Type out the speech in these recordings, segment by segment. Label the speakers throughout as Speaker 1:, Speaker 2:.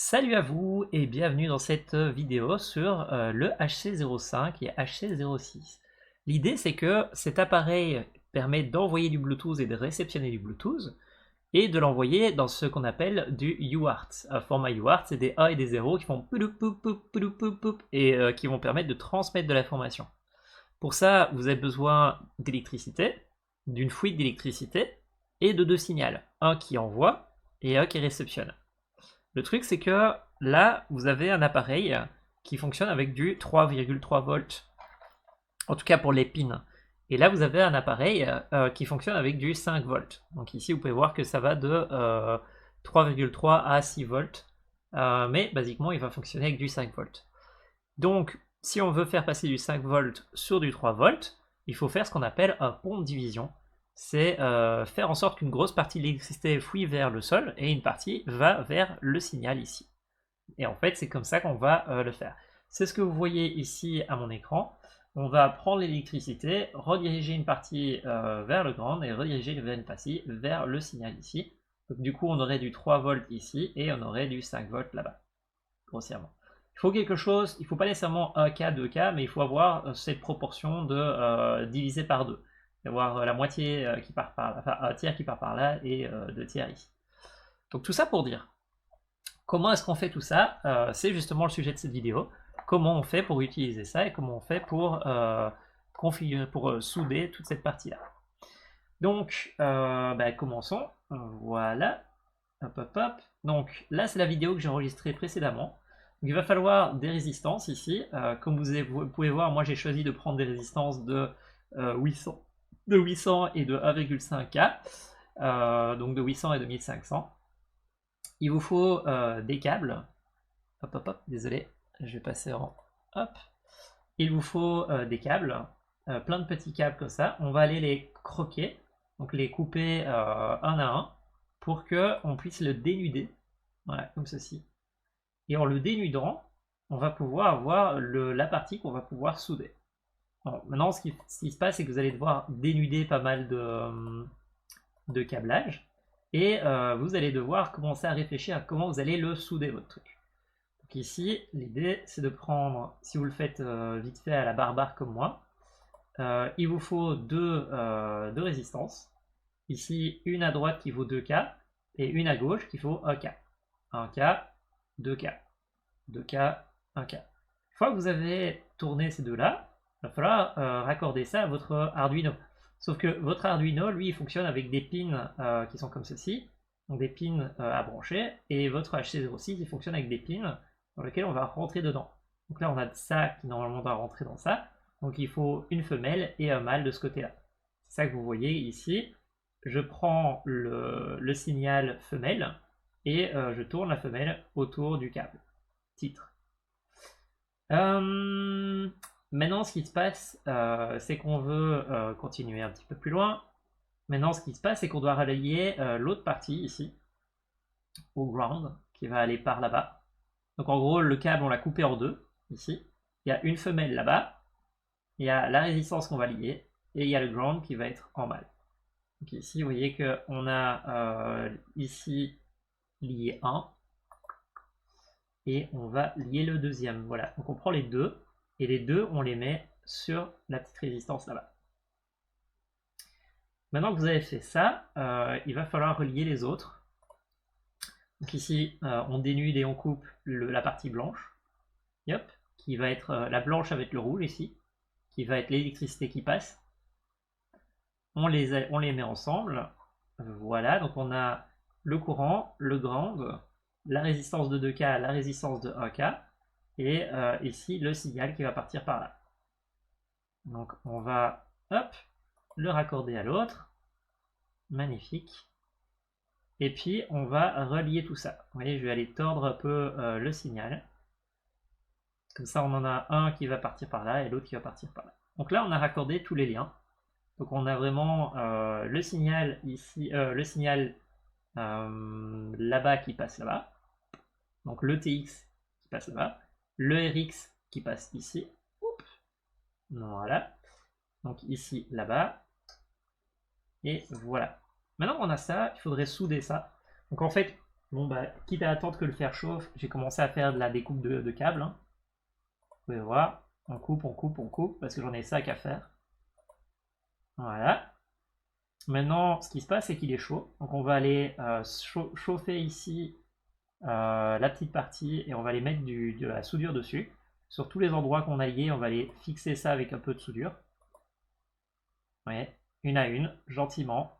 Speaker 1: Salut à vous et bienvenue dans cette vidéo sur le HC05 et HC06. L'idée c'est que cet appareil permet d'envoyer du Bluetooth et de réceptionner du Bluetooth et de l'envoyer dans ce qu'on appelle du UART. Un format UART, c'est des 1 et des 0 qui font pouloup, pouloup, pouloup, pouloup, pouloup, pouloup, et qui vont permettre de transmettre de l'information. Pour ça, vous avez besoin d'électricité, d'une fuite d'électricité et de deux signaux, un qui envoie et un qui réceptionne. Le truc, c'est que là, vous avez un appareil qui fonctionne avec du 3,3 volts, en tout cas pour les pins. Et là, vous avez un appareil qui fonctionne avec du 5 volts. Donc ici, vous pouvez voir que ça va de 3,3 à 6 volts. Mais basiquement, il va fonctionner avec du 5 volts. Donc, si on veut faire passer du 5 volts sur du 3 volts, il faut faire ce qu'on appelle un pont de division. C'est faire en sorte qu'une grosse partie de l'électricité fuit vers le sol et une partie va vers le signal ici. Et en fait, c'est comme ça qu'on va le faire. C'est ce que vous voyez ici à mon écran. On va prendre l'électricité, rediriger une partie vers le ground et rediriger une partie vers le signal ici. Donc, du coup, on aurait du 3 volts ici et on aurait du 5 volts là-bas, grossièrement. Il faut quelque chose, il ne faut pas nécessairement 1K, 2K, mais il faut avoir cette proportion de divisé par 2. Avoir la moitié qui part par là, enfin un tiers qui part par là et 2 tiers ici. Donc tout ça pour dire, comment est-ce qu'on fait tout ça? C'est justement le sujet de cette vidéo. Comment on fait pour utiliser ça et comment on fait pour configurer, pour souder toute cette partie-là. Donc, commençons. Voilà. Hop, hop, hop. Donc là, c'est la vidéo que j'ai enregistrée précédemment. Donc, il va falloir des résistances ici. Comme vous pouvez voir, moi j'ai choisi de prendre des résistances de 800 et de 1,5K. Donc de 800 et de 1500. Il vous faut des câbles. Hop, hop, hop, désolé, je vais passer en... Hop. Il vous faut des câbles, plein de petits câbles comme ça. On va aller les croquer, donc les couper un à un, pour qu'on puisse le dénuder. Voilà, comme ceci. Et en le dénudant, on va pouvoir avoir la partie qu'on va pouvoir souder. Bon, maintenant, ce qui se passe, c'est que vous allez devoir dénuder pas mal de câblage. Et vous allez devoir commencer à réfléchir à comment vous allez le souder, votre truc. Donc ici, l'idée, c'est de prendre, si vous le faites vite fait à la barbare comme moi, il vous faut deux résistances. Ici, une à droite qui vaut 2K et une à gauche qui vaut 1K. 1K, 2K, 2K, 1K. Une fois que vous avez tourné ces deux-là, il va falloir raccorder ça à votre Arduino. Sauf que votre Arduino, lui, il fonctionne avec des pins qui sont comme ceci, donc des pins à brancher, et votre HC06, il fonctionne avec des pins dans lesquels on va rentrer dedans. Donc là, on a ça qui normalement doit rentrer dans ça, donc il faut une femelle et un mâle de ce côté-là. C'est ça que vous voyez ici. Je prends le signal femelle, et je tourne la femelle autour du câble. Titre. Maintenant, ce qui se passe, c'est qu'on veut continuer un petit peu plus loin. Maintenant, ce qui se passe, c'est qu'on doit relier l'autre partie ici, au ground, qui va aller par là-bas. Donc en gros, le câble, on l'a coupé en deux, ici. Il y a une femelle là-bas, il y a la résistance qu'on va lier, et il y a le ground qui va être en mâle. Donc ici, vous voyez qu'on a ici lié 1, et on va lier le deuxième. Voilà, donc on prend les deux, et les deux, on les met sur la petite résistance là-bas. Maintenant que vous avez fait ça, il va falloir relier les autres. Donc ici, on dénude et on coupe la partie blanche, yep, qui va être la blanche avec le rouge ici, qui va être l'électricité qui passe. On les met ensemble. Voilà, donc on a le courant, le ground, la résistance de 2K, la résistance de 1K, et ici le signal qui va partir par là. Donc on va, hop, le raccorder à l'autre. Magnifique. Et puis on va relier tout ça. Vous voyez, je vais aller tordre un peu le signal. Comme ça, on en a un qui va partir par là et l'autre qui va partir par là. Donc là, on a raccordé tous les liens. Donc on a vraiment le signal ici, le signal là-bas qui passe là-bas. Donc le TX qui passe là-bas. Le RX qui passe ici. Oups. Voilà. Donc ici, là-bas. Et voilà. Maintenant qu'on a ça, il faudrait souder ça. Donc en fait, Bon bah, quitte à attendre que le fer chauffe, j'ai commencé à faire de la découpe de câbles. Hein. Vous pouvez voir, on coupe, on coupe, on coupe, parce que j'en ai 5 à faire. Voilà. Maintenant, ce qui se passe, c'est qu'il est chaud. Donc on va aller chauffer ici la petite partie et on va aller mettre de la soudure dessus. Sur tous les endroits qu'on a liés, on va aller fixer ça avec un peu de soudure. Vous voyez, une à une, gentiment.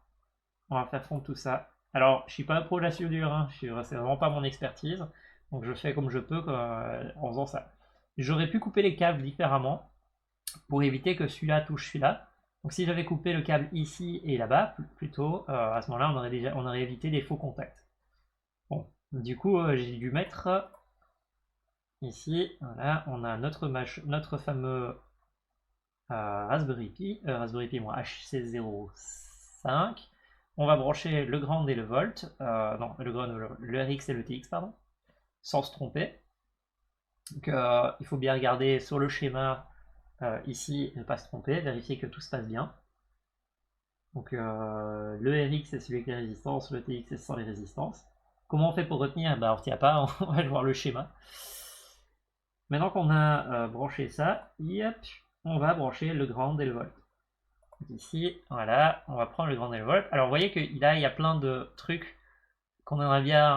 Speaker 1: On va faire fondre tout ça. Alors, je suis pas un pro de la soudure, hein. C'est vraiment pas mon expertise. Donc je fais comme je peux en faisant ça. J'aurais pu couper les câbles différemment pour éviter que celui-là touche celui-là. Donc si j'avais coupé le câble ici et là-bas, plutôt, à ce moment-là, on aurait évité des faux contacts. Bon, du coup, j'ai dû mettre ici, voilà, on a notre fameux Raspberry Pi, moi, HC05. On va brancher le ground et le volt, non, le RX et le TX, pardon, sans se tromper. Donc, il faut bien regarder sur le schéma ici, ne pas se tromper, vérifier que tout se passe bien. Donc le RX c'est celui avec les résistances, le TX c'est sans les résistances. Comment on fait pour retenir? Bah on retient pas, on va voir le schéma. Maintenant qu'on a branché ça, yep, on va brancher le ground et le volt. Donc ici, voilà, on va prendre le ground et le volt. Alors vous voyez qu'il y a plein de trucs qu'on aimerait bien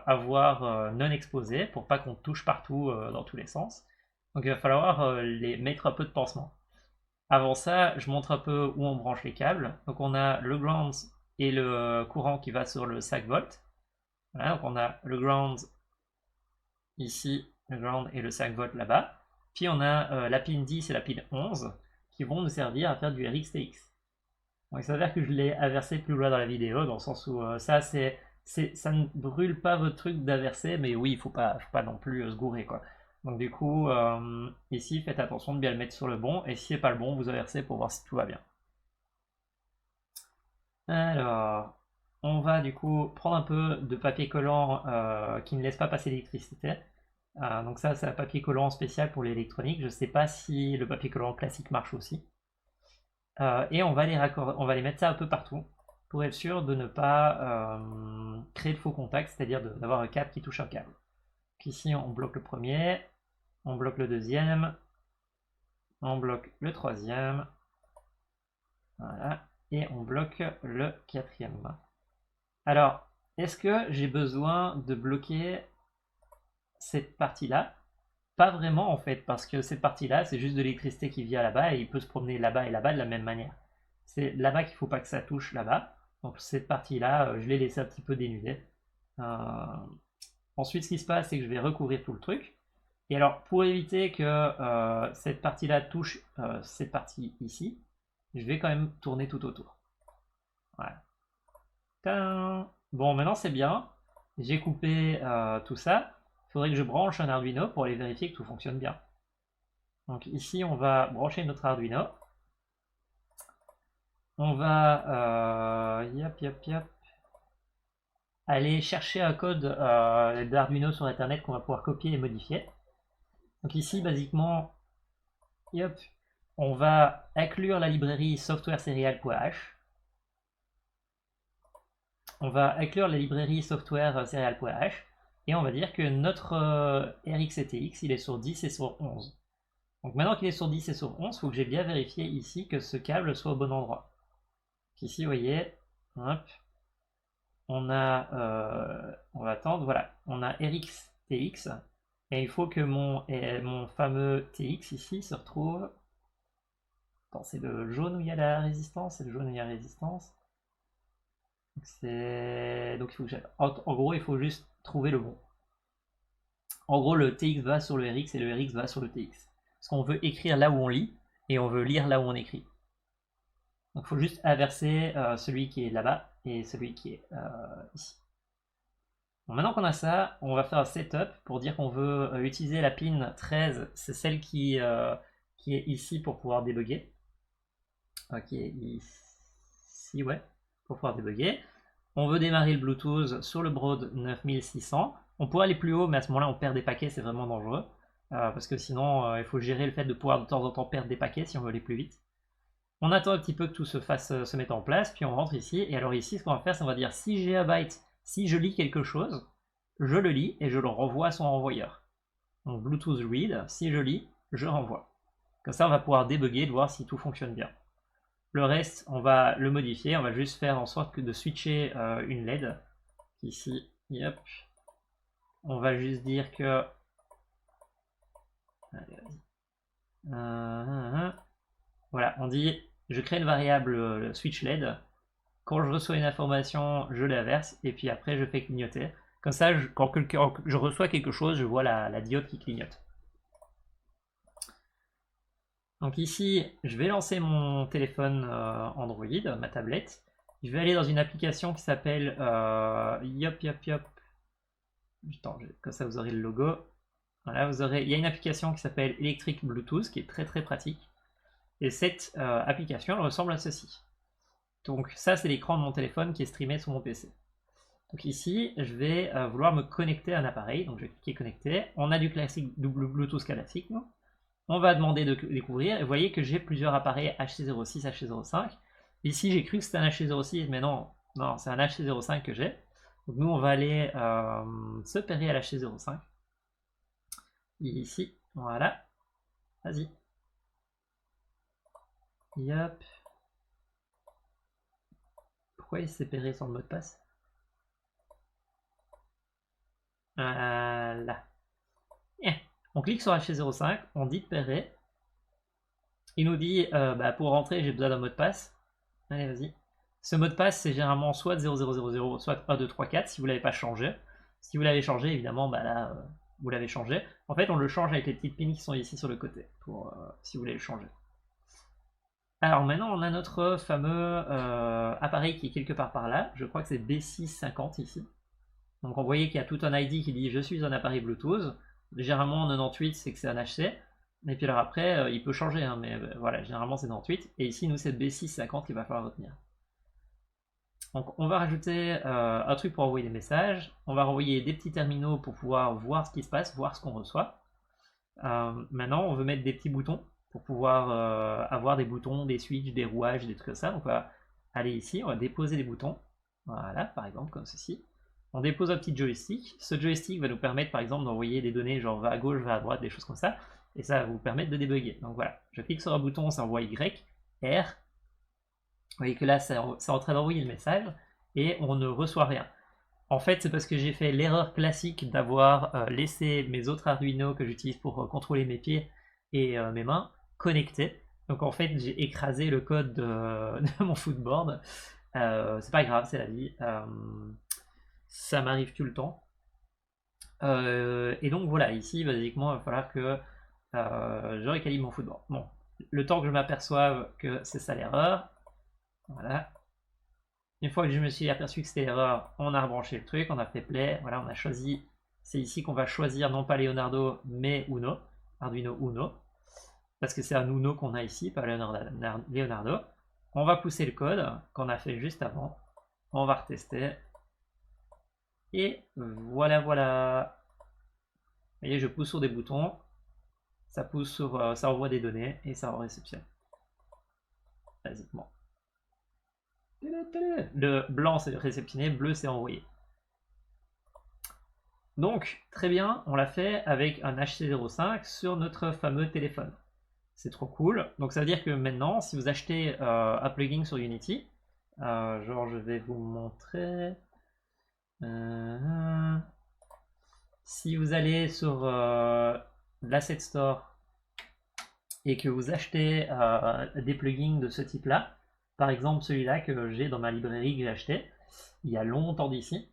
Speaker 1: avoir non exposés pour pas qu'on touche partout dans tous les sens. Donc il va falloir les mettre un peu de pansement. Avant ça, je montre un peu où on branche les câbles. Donc on a le ground et le courant qui va sur le 5 volts. Voilà, donc on a le ground ici, le ground et le 5 volts là-bas. Puis on a la pin 10 et la pin 11 qui vont nous servir à faire du RX-TX. Bon, il s'avère que je l'ai inversé plus loin dans la vidéo, dans le sens où ça ne brûle pas votre truc d'inverser, mais oui, il faut pas non plus se gourer quoi. Donc du coup, ici, faites attention de bien le mettre sur le bon, et si c'est pas le bon, vous inversez pour voir si tout va bien. Alors, on va du coup prendre un peu de papier collant qui ne laisse pas passer l'électricité. Donc ça, c'est un papier collant spécial pour l'électronique. Je ne sais pas si le papier collant classique marche aussi. Et on va les mettre ça un peu partout pour être sûr de ne pas créer de faux contacts, c'est-à-dire d'avoir un câble qui touche un câble. Donc ici, on bloque le premier, on bloque le deuxième, on bloque le troisième, voilà, et on bloque le quatrième. Alors, est-ce que j'ai besoin de bloquer cette partie-là? Pas vraiment en fait, parce que cette partie-là, c'est juste de l'électricité qui vient là-bas et il peut se promener là-bas et là-bas de la même manière. C'est là-bas qu'il ne faut pas que ça touche là-bas. Donc cette partie-là, je l'ai laissé un petit peu dénudée. Ensuite, ce qui se passe, c'est que je vais recouvrir tout le truc. Et alors, pour éviter que cette partie-là touche cette partie ici, je vais quand même tourner tout autour. Voilà. Tadam! Bon, maintenant c'est bien. J'ai coupé tout ça. Il faudrait que je branche un Arduino pour aller vérifier que tout fonctionne bien. Donc ici, on va brancher notre Arduino. On va aller chercher un code d'Arduino sur Internet qu'on va pouvoir copier et modifier. Donc ici, basiquement, on va inclure la librairie software-serial.h. On va inclure la librairie software-serial.h et on va dire que notre RX et TX, il est sur 10 et sur 11. Donc maintenant qu'il est sur 10 et sur 11, il faut que j'ai bien vérifié ici que ce câble soit au bon endroit. Donc ici, vous voyez, hop, on va attendre, voilà, on a RX, TX, et il faut que mon fameux TX ici se retrouve. Attends, c'est le jaune où il y a la résistance, c'est le jaune où il y a la résistance. Donc il faut que en gros, il faut juste trouver le bon. En gros, le TX va sur le RX et le RX va sur le TX. Parce qu'on veut écrire là où on lit et on veut lire là où on écrit. Donc il faut juste inverser celui qui est là-bas et celui qui est ici. Bon, maintenant qu'on a ça, on va faire un setup pour dire qu'on veut utiliser la pin 13, c'est celle qui est ici pour pouvoir débugger. Qui est ici, ouais, pour pouvoir débugger. On veut démarrer le Bluetooth sur le Broad 9600. On pourrait aller plus haut, mais à ce moment-là, on perd des paquets, c'est vraiment dangereux. Parce que sinon, il faut gérer le fait de pouvoir de temps en temps perdre des paquets si on veut aller plus vite. On attend un petit peu que tout se mette en place, puis on rentre ici. Et alors ici, ce qu'on va faire, c'est qu'on va dire si j'ai un byte, si je lis quelque chose, je le lis et je le renvoie à son renvoyeur. Donc Bluetooth read, si je lis, je renvoie. Comme ça, on va pouvoir débugger, de voir si tout fonctionne bien. Le reste, on va le modifier, on va juste faire en sorte de switcher une LED. Ici, yep. On va juste dire que... Allez, vas-y. Voilà, on dit, je crée une variable switch LED. Quand je reçois une information, je la verse, et puis après, je fais clignoter. Comme ça, quand je reçois quelque chose, je vois la diode qui clignote. Donc ici, je vais lancer mon téléphone Android, ma tablette. Je vais aller dans une application qui s'appelle Yop. Attends, comme ça vous aurez le logo. Voilà, il y a une application qui s'appelle Electric Bluetooth qui est très très pratique. Et cette application, elle ressemble à ceci. Donc ça, c'est l'écran de mon téléphone qui est streamé sur mon PC. Donc ici, je vais vouloir me connecter à un appareil. Donc je vais cliquer connecter. On a du Bluetooth classique. Non, on va demander de découvrir. Et vous voyez que j'ai plusieurs appareils HC06, HC05. Ici, j'ai cru que c'était un HC06, mais non, c'est un HC05 que j'ai. Donc nous, on va aller se pairer à l'HC05. Ici, voilà. Vas-y. Yop. Pourquoi il s'est pairé sans le mot de passe? Voilà. On clique sur HC05, on dit pairer. Il nous dit pour rentrer, j'ai besoin d'un mot de passe. Allez, vas-y. Ce mot de passe, c'est généralement soit 0000, soit 1234 si vous ne l'avez pas changé. Si vous l'avez changé, évidemment, là, vous l'avez changé. En fait, on le change avec les petites pins qui sont ici sur le côté, pour si vous voulez le changer. Alors maintenant, on a notre fameux appareil qui est quelque part par là. Je crois que c'est B650 ici. Donc vous voyez qu'il y a tout un ID qui dit « Je suis un appareil Bluetooth ». Généralement, 98, c'est que c'est un HC. Et puis alors après, il peut changer, hein, mais voilà, généralement c'est 98. Et ici, nous, c'est B650 qu'il va falloir retenir. Donc on va rajouter un truc pour envoyer des messages. On va renvoyer des petits terminaux pour pouvoir voir ce qui se passe, voir ce qu'on reçoit. Maintenant, on veut mettre des petits boutons pour pouvoir avoir des boutons, des switches, des rouages, des trucs comme ça. Donc on va aller ici, on va déposer des boutons. Voilà, par exemple, comme ceci. On dépose un petit joystick. Ce joystick va nous permettre, par exemple, d'envoyer des données, genre va à gauche, va à droite, des choses comme ça. Et ça va vous permettre de débugger. Donc voilà, je clique sur un bouton, ça envoie Y, R. Vous voyez que là, c'est en train d'envoyer le message et on ne reçoit rien. En fait, c'est parce que j'ai fait l'erreur classique d'avoir laissé mes autres Arduino que j'utilise pour contrôler mes pieds et mes mains connectés. Donc en fait, j'ai écrasé le code de mon footboard. C'est pas grave, c'est la vie. Ça m'arrive tout le temps. Et donc voilà, ici, basiquement, il va falloir que je récalibre mon footboard. Bon, le temps que je m'aperçoive que c'est ça l'erreur. Voilà. Une fois que je me suis aperçu que c'était l'erreur, on a rebranché le truc, on a fait play, voilà, on a choisi, c'est ici qu'on va choisir non pas Leonardo, mais Uno, Arduino Uno, parce que c'est un Uno qu'on a ici, pas Leonardo. On va pousser le code qu'on a fait juste avant, on va retester, et voilà. Vous voyez, je pousse sur des boutons, ça pousse sur, ça envoie des données, et ça en réceptionne. Basiquement. Le blanc c'est réceptionné, bleu c'est envoyé. Donc, très bien, on l'a fait avec un HC05 sur notre fameux téléphone. C'est trop cool. Donc ça veut dire que maintenant, si vous achetez un plugin sur Unity, genre je vais vous montrer. Si vous allez sur l'Asset Store et que vous achetez des plugins de ce type-là, par exemple celui-là que j'ai dans ma librairie que j'ai acheté il y a longtemps d'ici.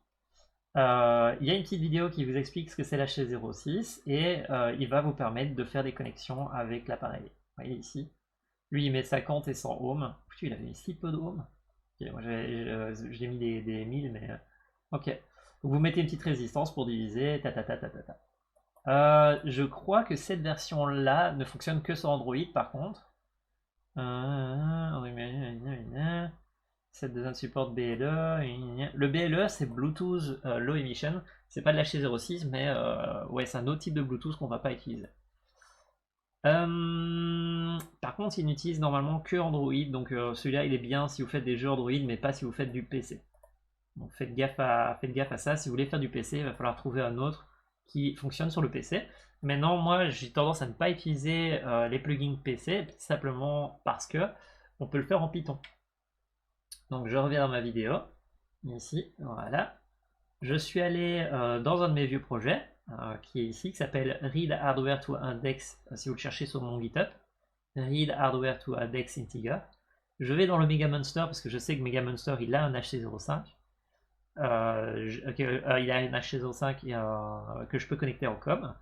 Speaker 1: Il y a une petite vidéo qui vous explique ce que c'est l'HC06 et il va vous permettre de faire des connexions avec l'appareil. Vous voyez ici, lui il met 50 et 100 ohms. Putain, il avait mis si peu d'ohms. Okay, moi j'ai mis des 1000, mais ok. Donc vous mettez une petite résistance pour diviser. Je crois que cette version-là ne fonctionne que sur Android par contre. Cette deuxième support BLE. Le BLE c'est Bluetooth Low Emission. C'est pas de l'HC06, mais ouais, c'est un autre type de Bluetooth qu'on va pas utiliser. Par contre, il n'utilise normalement que Android, donc celui-là il est bien si vous faites des jeux Android, mais pas si vous faites du PC. Donc faites gaffe à ça. Si vous voulez faire du PC, il va falloir trouver un autre qui fonctionne sur le PC. Maintenant, moi, j'ai tendance à ne pas utiliser les plugins PC, simplement parce que on peut le faire en Python. Donc je reviens dans ma vidéo, ici, voilà. Je suis allé dans un de mes vieux projets, qui est ici, qui s'appelle Read Hardware to Index, si vous le cherchez sur mon GitHub. Read Hardware to Index Integer. Je vais dans le Mega Monster, parce que je sais que Mega Monster, il a un HC05. Il a un HC05 que je peux connecter en com.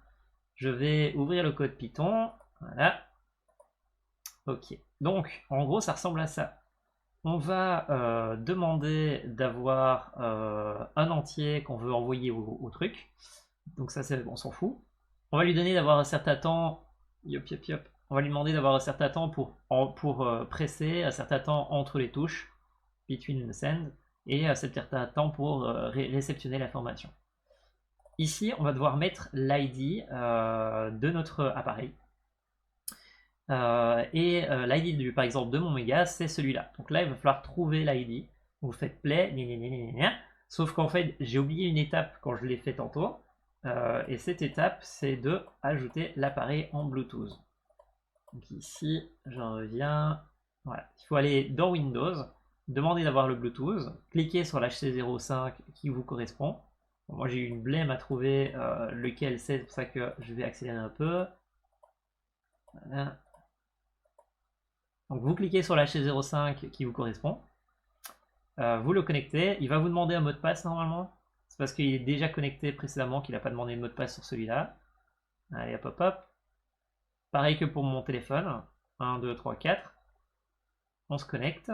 Speaker 1: Je vais ouvrir le code Python, voilà. Ok, donc en gros ça ressemble à ça. On va demander d'avoir un entier qu'on veut envoyer au truc. Donc ça, on s'en fout. On va lui donner d'avoir un certain temps. Yop, yop, yop. On va lui demander d'avoir un certain temps pour presser, un certain temps entre les touches, between the send, et un certain temps pour réceptionner l'information. Ici, on va devoir mettre l'ID de notre appareil. L'ID par exemple de mon méga, c'est celui-là. Donc là, il va falloir trouver l'ID. Vous faites play, sauf qu'en fait, j'ai oublié une étape quand je l'ai fait tantôt. Et cette étape, c'est de ajouter l'appareil en Bluetooth. Donc ici, j'en reviens. Voilà. Il faut aller dans Windows, demander d'avoir le Bluetooth, cliquer sur l'HC05 qui vous correspond. Bon, moi, j'ai eu une blême à trouver lequel c'est pour ça que je vais accélérer un peu. Voilà. Donc vous cliquez sur l'HC05 qui vous correspond, vous le connectez, il va vous demander un mot de passe normalement, c'est parce qu'il est déjà connecté précédemment qu'il n'a pas demandé de mot de passe sur celui-là. Allez hop hop hop. Pareil que pour mon téléphone, 1, 2, 3, 4. On se connecte.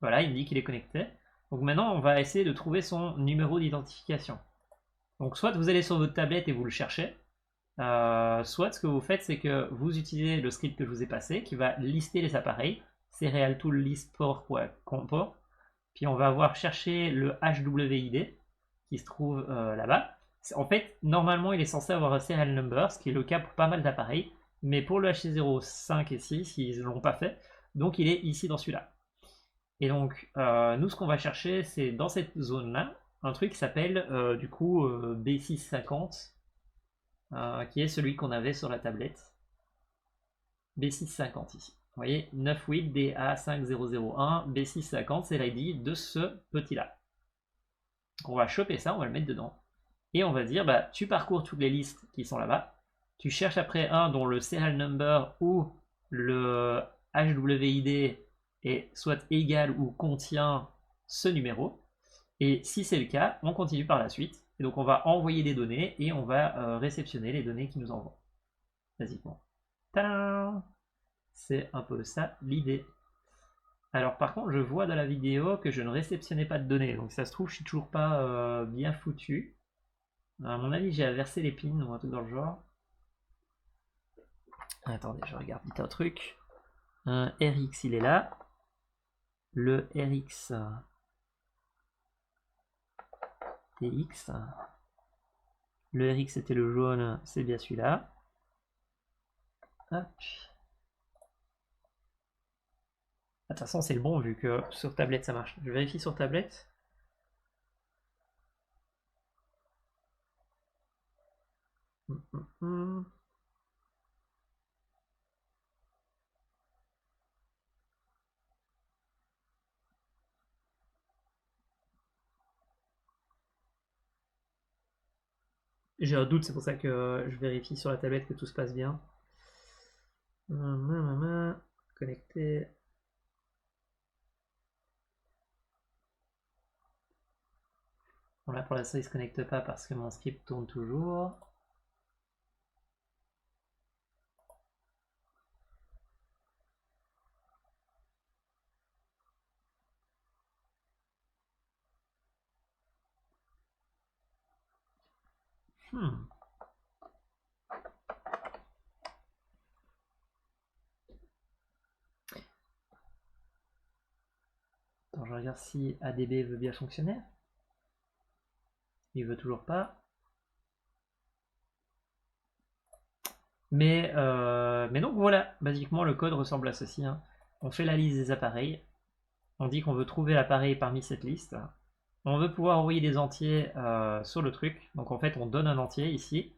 Speaker 1: Voilà, il me dit qu'il est connecté. Donc maintenant on va essayer de trouver son numéro d'identification. Donc soit vous allez sur votre tablette et vous le cherchez, soit ce que vous faites, c'est que vous utilisez le script que je vous ai passé, qui va lister les appareils, serial tool list port.compo, puis on va avoir cherché le HWID, qui se trouve là-bas. En fait, normalement, il est censé avoir un serial number, ce qui est le cas pour pas mal d'appareils, mais pour le HC05 et 6, ils ne l'ont pas fait, donc il est ici dans celui-là. Et donc, nous, ce qu'on va chercher, c'est dans cette zone-là, un truc qui s'appelle du coup B650, qui est celui qu'on avait sur la tablette. B650 ici. Vous voyez, 98 DA5001, B650, c'est l'ID de ce petit-là. On va choper ça, on va le mettre dedans. Et on va dire, bah, tu parcours toutes les listes qui sont là-bas. Tu cherches après un dont le serial number ou le HWID est soit égal ou contient ce numéro. Et si c'est le cas, on continue par la suite. Et donc on va envoyer des données et on va réceptionner les données qui nous envoient. Basiquement. Tadam! C'est un peu ça l'idée. Alors par contre, je vois dans la vidéo que je ne réceptionnais pas de données. Donc ça se trouve, je suis toujours pas bien foutu. À mon avis, j'ai inversé les pins ou un truc dans le genre. Attendez, je regarde vite un truc. RX, il est là. Le RX TX. Le RX c'était le jaune, c'est bien celui-là. Hop. De toute façon, c'est le bon vu que sur tablette ça marche. Je vérifie sur tablette. J'ai un doute, c'est pour ça que je vérifie sur la tablette que tout se passe bien. Connecté. Bon là pour l'instant il se connecte pas parce que mon script tourne toujours. Attends, je regarde si ADB veut bien fonctionner. Il veut toujours pas. Mais donc voilà, basiquement le code ressemble à ceci. Hein. On fait la liste des appareils. On dit qu'on veut trouver l'appareil parmi cette liste. On veut pouvoir envoyer des entiers sur le truc. Donc en fait, on donne un entier ici.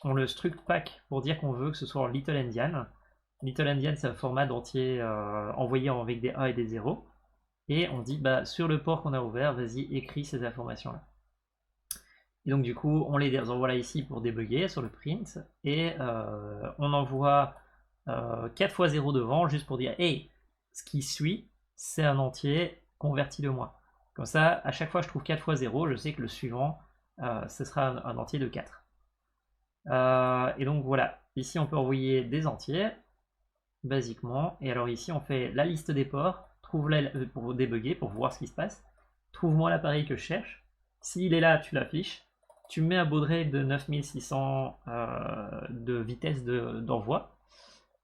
Speaker 1: On le struct pack pour dire qu'on veut que ce soit en Little Endian. Little Endian, c'est un format d'entier envoyé avec des 1 et des 0. Et on dit, bah, sur le port qu'on a ouvert, vas-y, écris ces informations-là. Et donc du coup, on les envoie là ici pour débugger sur le print. Et on envoie 4 fois 0 devant, juste pour dire, hey, ce qui suit, c'est un entier converti de moi. Comme ça, à chaque fois que je trouve 4 fois 0, je sais que le suivant, ce sera un entier de 4. Et donc voilà, ici on peut envoyer des entiers, basiquement. Et alors ici on fait la liste des ports, trouve-la pour débugger, pour voir ce qui se passe. Trouve-moi l'appareil que je cherche. S'il est là, tu l'affiches. Tu mets un baud rate de 9600 de vitesse d'envoi.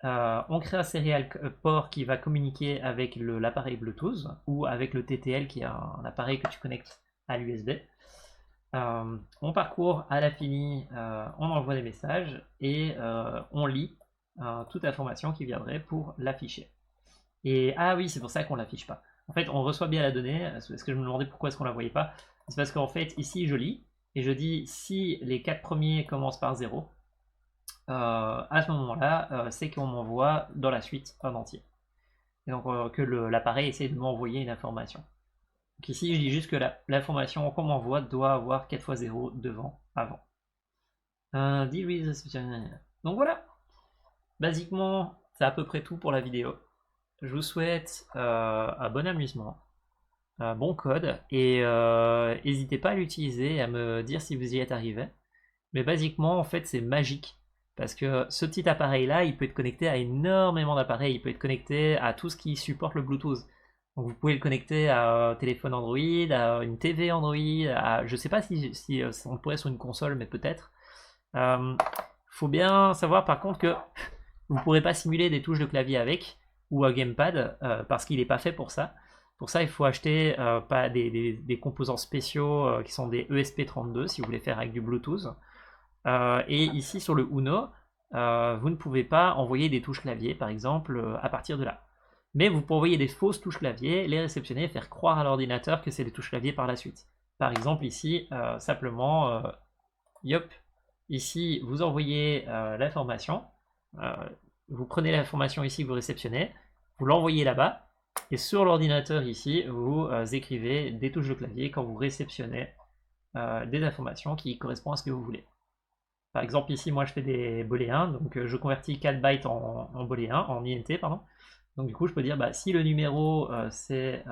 Speaker 1: On crée un serial port qui va communiquer avec l'appareil Bluetooth ou avec le TTL qui est un appareil que tu connectes à l'USB. On parcourt à l'infini, on envoie des messages et on lit toute information qui viendrait pour l'afficher. Et ah oui, c'est pour ça qu'on l'affiche pas. En fait, on reçoit bien la donnée. Est-ce que je me demandais pourquoi est-ce qu'on la voyait pas? C'est parce qu'en fait, ici, je lis et je dis si les 4 premiers commencent par 0, à ce moment-là, c'est qu'on m'envoie dans la suite un entier. Et donc que l'appareil essaie de m'envoyer une information. Donc ici, je dis juste que l'information qu'on m'envoie doit avoir 4 fois 0 devant, avant. Donc voilà, basiquement, c'est à peu près tout pour la vidéo. Je vous souhaite un bon amusement, un bon code, et n'hésitez pas à l'utiliser et à me dire si vous y êtes arrivé. Mais basiquement, en fait, c'est magique. Parce que ce petit appareil-là, il peut être connecté à énormément d'appareils. Il peut être connecté à tout ce qui supporte le Bluetooth. Donc vous pouvez le connecter à un téléphone Android, à une TV Android, je ne sais pas si on pourrait sur une console, mais peut-être. Faut bien savoir par contre que vous ne pourrez pas simuler des touches de clavier avec, ou un gamepad, parce qu'il n'est pas fait pour ça. Pour ça, il faut acheter pas des composants spéciaux qui sont des ESP32 si vous voulez faire avec du Bluetooth. Et ici sur le Uno, vous ne pouvez pas envoyer des touches clavier, par exemple, à partir de là. Mais vous pouvez envoyer des fausses touches clavier, les réceptionner, faire croire à l'ordinateur que c'est des touches clavier par la suite. Par exemple ici, simplement, yop, ici vous envoyez l'information, vous prenez l'information ici que vous réceptionnez, vous l'envoyez là-bas, et sur l'ordinateur ici, vous écrivez des touches de clavier quand vous réceptionnez des informations qui correspondent à ce que vous voulez. Par exemple ici, moi je fais des booléens, donc je convertis 4 bytes en booléens, en INT, pardon. Donc du coup, je peux dire, bah, si le numéro c'est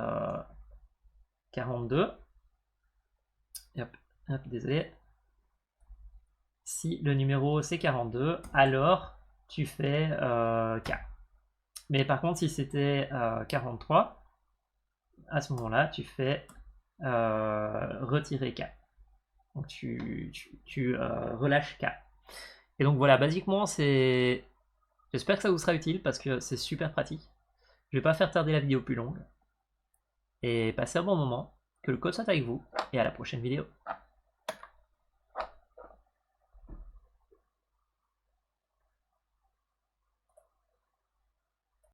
Speaker 1: 42, désolé, si le numéro c'est 42, alors tu fais K. Mais par contre, si c'était 43, à ce moment-là, tu fais retirer K. Donc tu relâches K. Et donc voilà, basiquement, c'est... J'espère que ça vous sera utile parce que c'est super pratique. Je vais pas faire tarder la vidéo plus longue. Et passez un bon moment, que le code soit avec vous, et à la prochaine vidéo.